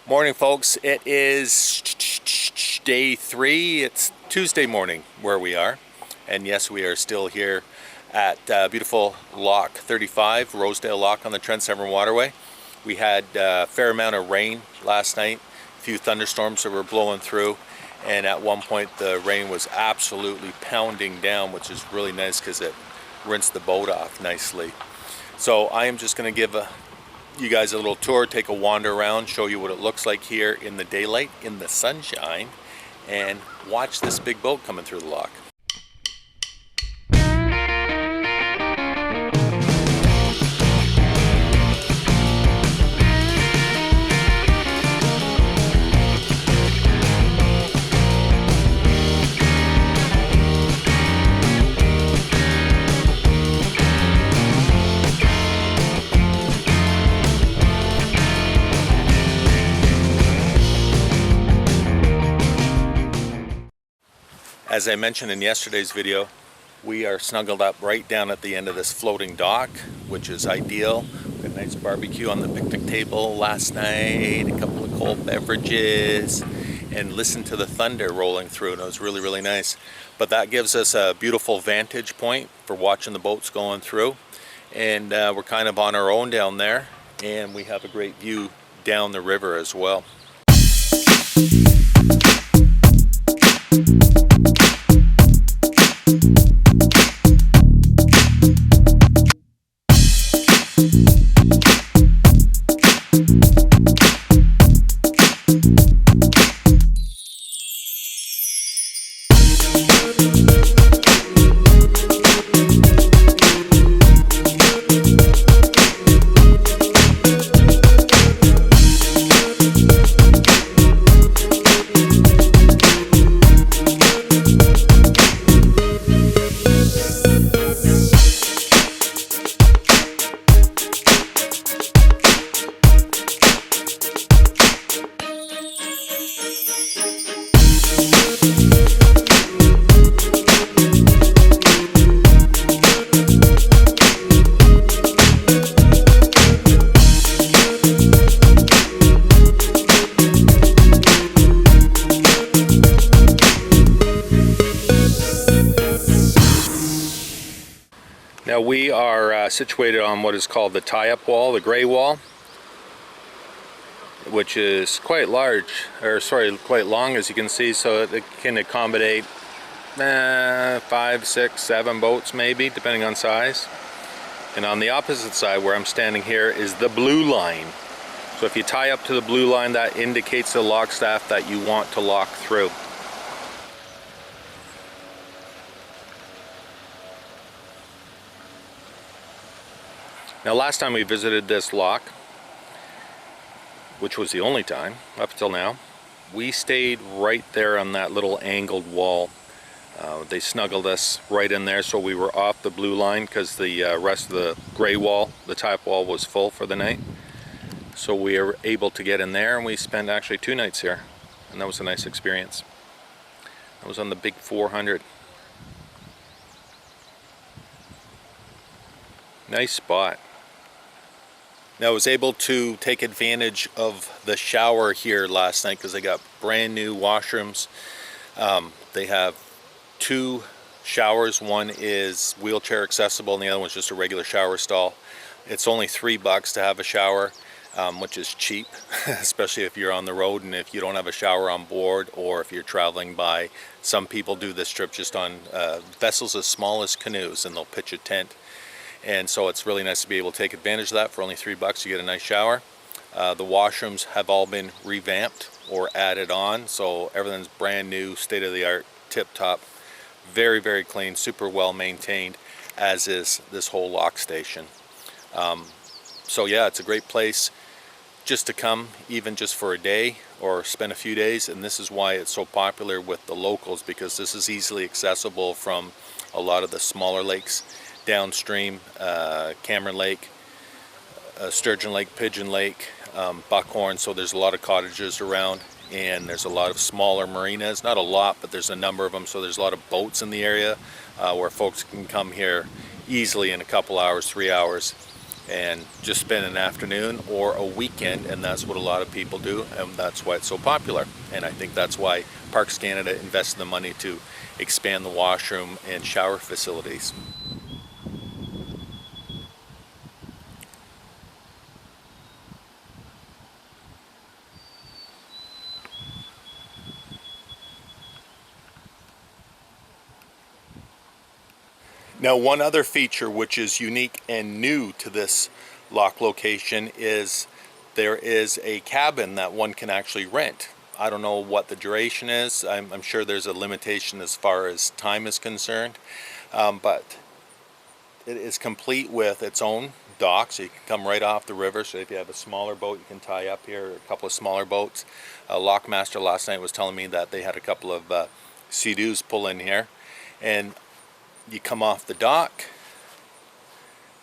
Morning, folks. It is day 3. It's Tuesday morning where we are. And yes, we are still here at beautiful Lock 35, Rosedale Lock on the Trent Severn Waterway. We had a fair amount of rain last night, a few thunderstorms that were blowing through. And at one point the rain was absolutely pounding down, which is really nice because it rinsed the boat off nicely. So I am just going to give you guys a little tour, take a wander around, show you what it looks like here in the daylight, in the sunshine, and watch this big boat coming through the lock. As I mentioned in yesterday's video, we are snuggled up right down at the end of this floating dock, which is ideal. We had a nice barbecue on the picnic table last night, a couple of cold beverages, and listened to the thunder rolling through, and it was really nice. But that gives us a beautiful vantage point for watching the boats going through, and we're kind of on our own down there, and we have a great view down the river as well. Now we are situated on what is called the tie-up wall, the gray wall, which is quite large, or sorry, quite long, as you can see, so it can accommodate 5, 6, 7 boats maybe, depending on size. And on the opposite side where I'm standing here is the blue line. So if you tie up to the blue line, that indicates to the lock staff that you want to lock through. Now last time we visited this lock, which was the only time up until now, we stayed right there on that little angled wall. They snuggled us right in there, so we were off the blue line because the rest of the gray wall, the top wall, was full for the night. So we were able to get in there, and we spent actually 2 nights here, and that was a nice experience. That was on the big 400. Nice spot. Now I was able to take advantage of the shower here last night because they got brand new washrooms. They have 2 showers. One is wheelchair accessible and the other one's just a regular shower stall. It's only $3 to have a shower, which is cheap, especially if you're on the road and if you don't have a shower on board, or if you're traveling by. Some people do this trip just on vessels as small as canoes, and they'll pitch a tent. And so it's really nice to be able to take advantage of that. For only $3 you get a nice shower. The washrooms have all been revamped or added on, so everything's brand new, state-of-the-art, tip-top, very clean, super well maintained, as is this whole lock station. So yeah, it's a great place just to come, even just for a day or spend a few days, and this is why it's so popular with the locals, because this is easily accessible from a lot of the smaller lakes downstream, Cameron Lake, Sturgeon Lake, Pigeon Lake, Buckhorn. So there's a lot of cottages around, and there's a lot of smaller marinas. Not a lot, but there's a number of them. So there's a lot of boats in the area where folks can come here easily in a couple hours, 3 hours, and just spend an afternoon or a weekend, and that's what a lot of people do, and that's why it's so popular. And I think that's why Parks Canada invested the money to expand the washroom and shower facilities. Now, one other feature which is unique and new to this lock location is there is a cabin that one can actually rent. I don't know what the duration is. I'm sure there's a limitation as far as time is concerned, but it is complete with its own dock, so you can come right off the river. So if you have a smaller boat, you can tie up here, or a couple of smaller boats. Lockmaster last night was telling me that they had a couple of Sea-Doos pull in here, and you come off the dock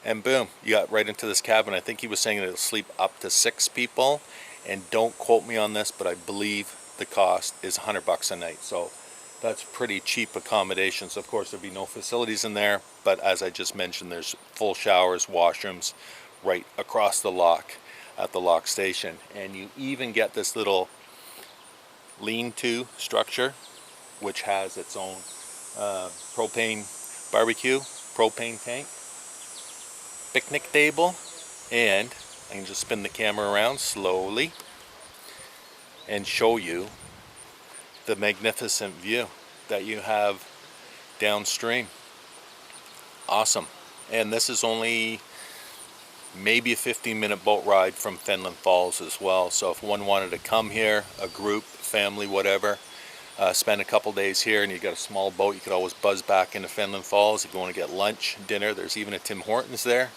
and boom, you got right into this cabin. I think he was saying it'll sleep up to 6 people, and don't quote me on this, but I believe the cost is $100 a night. So that's pretty cheap accommodations. Of course, there'll be no facilities in there, but as I just mentioned, there's full showers, washrooms right across the lock at the lock station. And you even get this little lean-to structure which has its own propane barbecue, propane tank, picnic table, and I can just spin the camera around slowly and show you the magnificent view that you have downstream. Awesome. And this is only maybe a 15-minute boat ride from Fenelon Falls as well. So if one wanted to come here, a group, family, whatever, spend a couple days here, and you got a small boat, you could always buzz back into Fenelon Falls if you want to get lunch, dinner. There's even a Tim Hortons there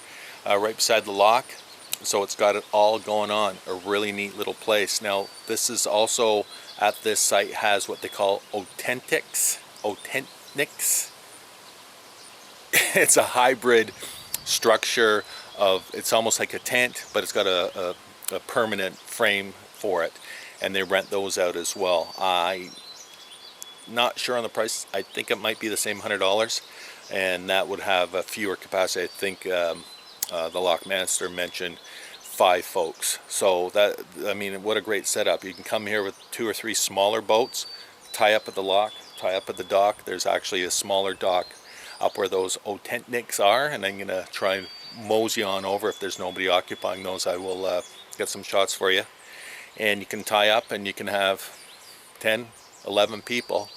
right beside the lock. So it's got it all going on. A really neat little place. Now this is also at this site has what they call oTENTiks. oTENTiks. It's a hybrid structure of, it's almost like a tent, but it's got a permanent frame for it, and they rent those out as well. I'm not sure on the price. I think it might be the same $100, and that would have a fewer capacity. I think the Lockmaster mentioned 5 folks. So that, I mean, what a great setup. You can come here with 2 or 3 smaller boats, tie up at the lock, tie up at the dock. There's actually a smaller dock up where those oTENTiks are, and I'm gonna try and mosey on over. If there's nobody occupying those, I will get some shots for you. And you can tie up and you can have 10, 11 people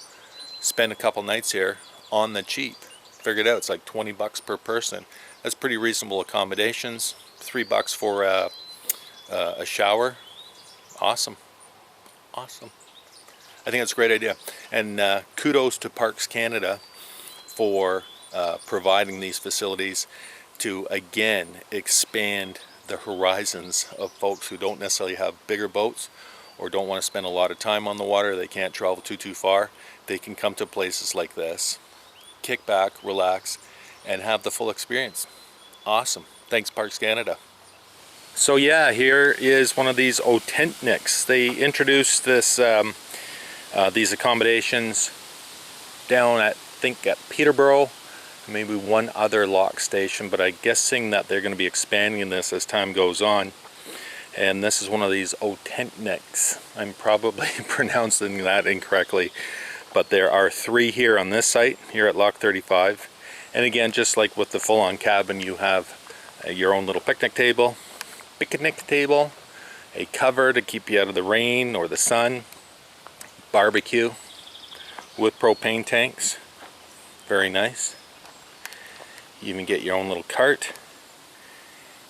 spend a couple nights here on the cheap. Figured out it's like $20 per person. That's pretty reasonable accommodations. $3 for a shower. Awesome. Awesome. I think that's a great idea. And kudos to Parks Canada for providing these facilities to again expand the horizons of folks who don't necessarily have bigger boats or don't want to spend a lot of time on the water. They can't travel too far. They can come to places like this, kick back, relax, and have the full experience. Awesome. Thanks, Parks Canada. So yeah, here is one of these oTENTiks. They introduced this these accommodations down at, I think at Peterborough, maybe one other lock station, but I'm guessing that they're going to be expanding this as time goes on. And this is one of these oTENTiks. I'm probably pronouncing that incorrectly, but there are 3 here on this site, here at Lock 35. And again, just like with the full-on cabin, you have your own little picnic table, a cover to keep you out of the rain or the sun, barbecue with propane tanks, very nice. You even get your own little cart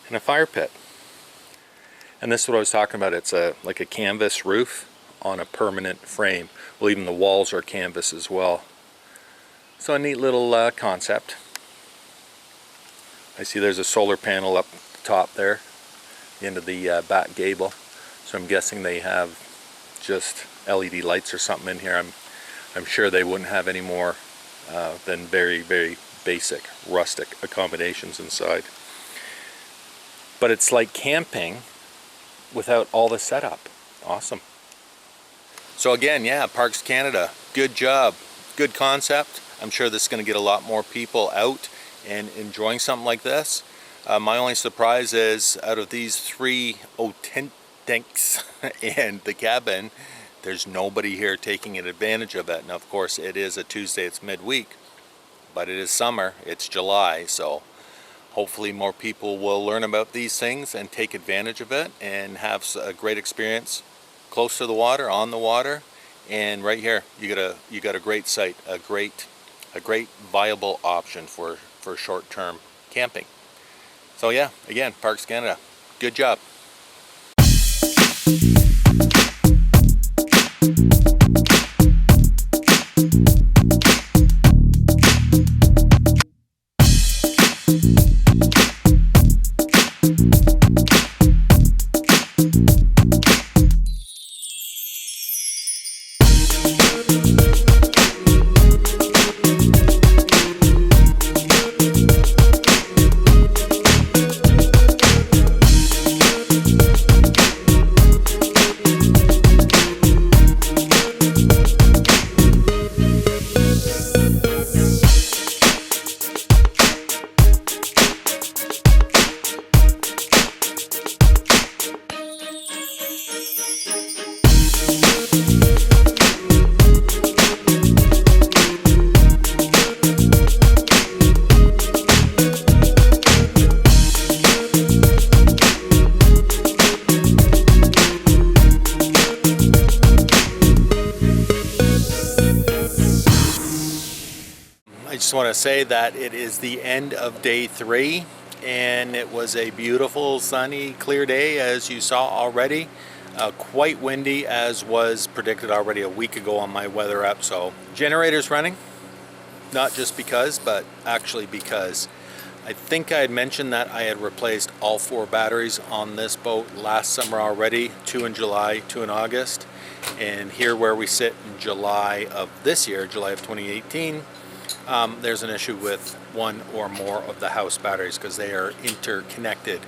and a fire pit. And this is what I was talking about. It's like a canvas roof on a permanent frame. Well, even the walls are canvas as well. So a neat little concept. I see there's a solar panel up top there, the end of the back gable. So I'm guessing they have just LED lights or something in here. I'm sure they wouldn't have any more than very, very basic rustic accommodations inside. But it's like camping without all the setup. Awesome. So again, yeah, Parks Canada, good job, good concept. I'm sure this is going to get a lot more people out and enjoying something like this. My only surprise is out of these 3 oTENTiks and the cabin, there's nobody here taking advantage of it. Now, of course, it is a Tuesday, it's midweek, but it is summer, it's July, so hopefully more people will learn about these things and take advantage of it and have a great experience close to the water, on the water, and right here you got a great site, a great viable option for short-term camping. So yeah, again, Parks Canada, good job. I just want to say that it is the end of day 3 and it was a beautiful sunny clear day, as you saw already. Quite windy, as was predicted already a week ago on my weather app. So generator's running, not just because, but actually because I think I had mentioned that I had replaced all 4 batteries on this boat last summer already, 2 in July, 2 in August, and here where we sit in July of this year, July of 2018, there's an issue with 1 or more of the house batteries because they are interconnected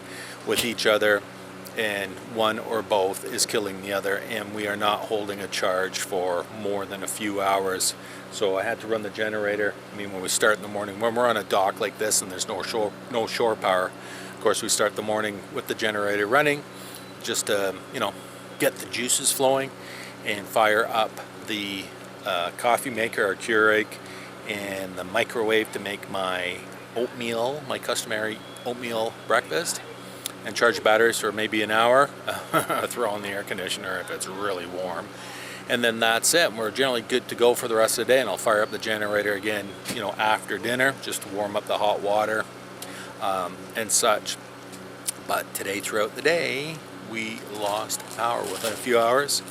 with each other, and one or both is killing the other, and we are not holding a charge for more than a few hours. So I had to run the generator. I mean, when we start in the morning, when we're on a dock like this and there's no shore power, of course we start the morning with the generator running just to, you know, get the juices flowing and fire up the coffee maker, our Keurig, and the microwave to make my oatmeal, my customary oatmeal breakfast, and charge batteries for maybe an hour. Throw on the air conditioner if it's really warm, and then that's it. We're generally good to go for the rest of the day, and I'll fire up the generator again, you know, after dinner, just to warm up the hot water and such. But today, throughout the day, we lost power within a few hours,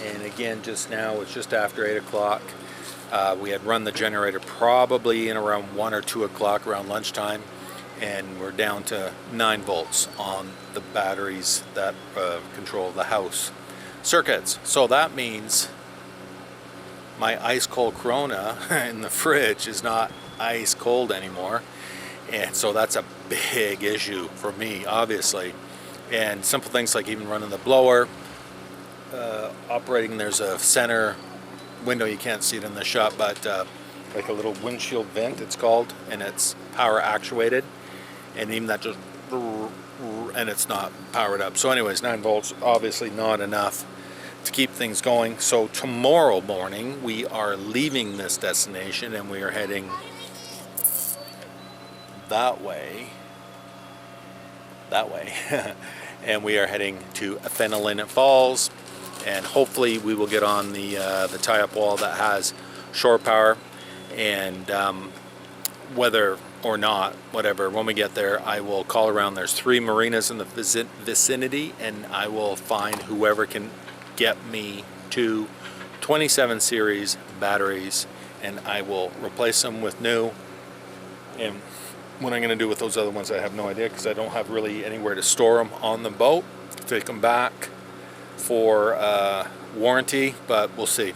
and again, just now, it's just after 8 o'clock. We had run the generator probably in around 1 or 2 o'clock around lunchtime, and we're down to 9 volts on the batteries that control the house circuits. So that means my ice cold Corona in the fridge is not ice cold anymore, and so that's a big issue for me, obviously. And simple things like even running the blower, operating, there's a center window, you can't see it in the shot, but like a little windshield vent, it's called, and it's power actuated, and even that just, and it's not powered up. So anyways, 9 volts, obviously not enough to keep things going. So tomorrow morning we are leaving this destination and we are heading that way and we are heading to Fenelon Falls, and hopefully we will get on the tie-up wall that has shore power, and whether or not, whatever, when we get there, I will call around. There's 3 marinas in the vicinity, and I will find whoever can get me 2 27 series batteries, and I will replace them with new. And what I'm going to do with those other ones, I have no idea, because I don't have really anywhere to store them on the boat. Take them back for warranty, but we'll see.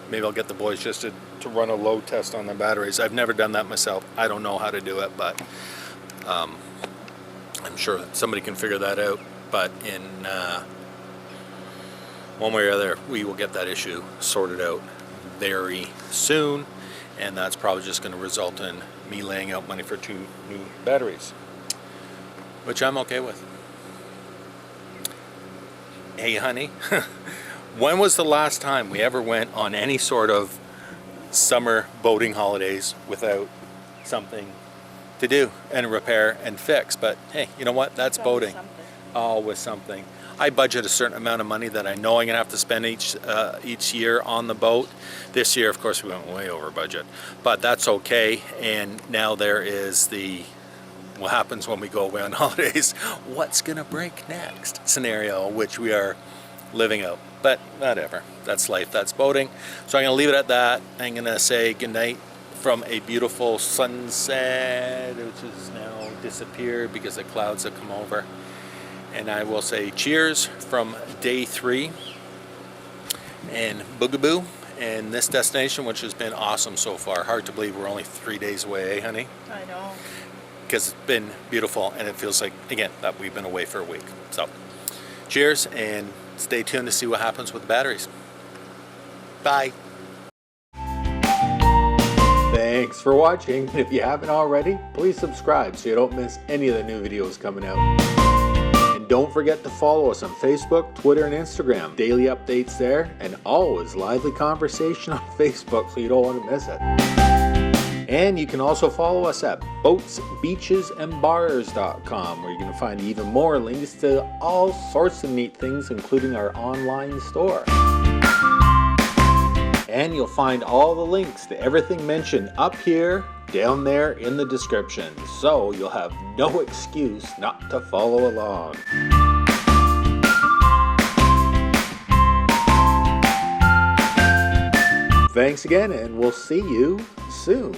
Maybe I'll get the boys just to run a load test on the batteries. I've never done that myself. I don't know how to do it, but I'm sure somebody can figure that out. But in one way or other, we will get that issue sorted out very soon, and that's probably just going to result in me laying out money for 2 new batteries. which I'm okay with. Hey honey, when was the last time we ever went on any sort of summer boating holidays without something to do and repair and fix? But hey, you know what? That's boating. Always something. I budget a certain amount of money that I know I'm gonna have to spend each year on the boat. This year, of course, we went way over budget, but that's okay. And now there is the what happens when we go away on holidays, what's gonna break next scenario, which we are living out. But whatever, that's life, that's boating. So I'm gonna leave it at that. I'm gonna say goodnight from a beautiful sunset, which has now disappeared because the clouds have come over. And I will say cheers from day 3 and boogaboo and this destination, which has been awesome so far. Hard to believe we're only 3 days away, honey. I know. Because it's been beautiful and it feels like, again, that we've been away for a week. So cheers and stay tuned to see what happens with the batteries. Bye. Thanks for watching. If you haven't already, please subscribe so you don't miss any of the new videos coming out. And don't forget to follow us on Facebook, Twitter, and Instagram. Daily updates there, and always lively conversation on Facebook, so you don't want to miss it. And you can also follow us at boatsbeachesandbars.com, where you're going to find even more links to all sorts of neat things, including our online store. And you'll find all the links to everything mentioned up here, down there in the description, so you'll have no excuse not to follow along. Thanks again, and we'll see you soon.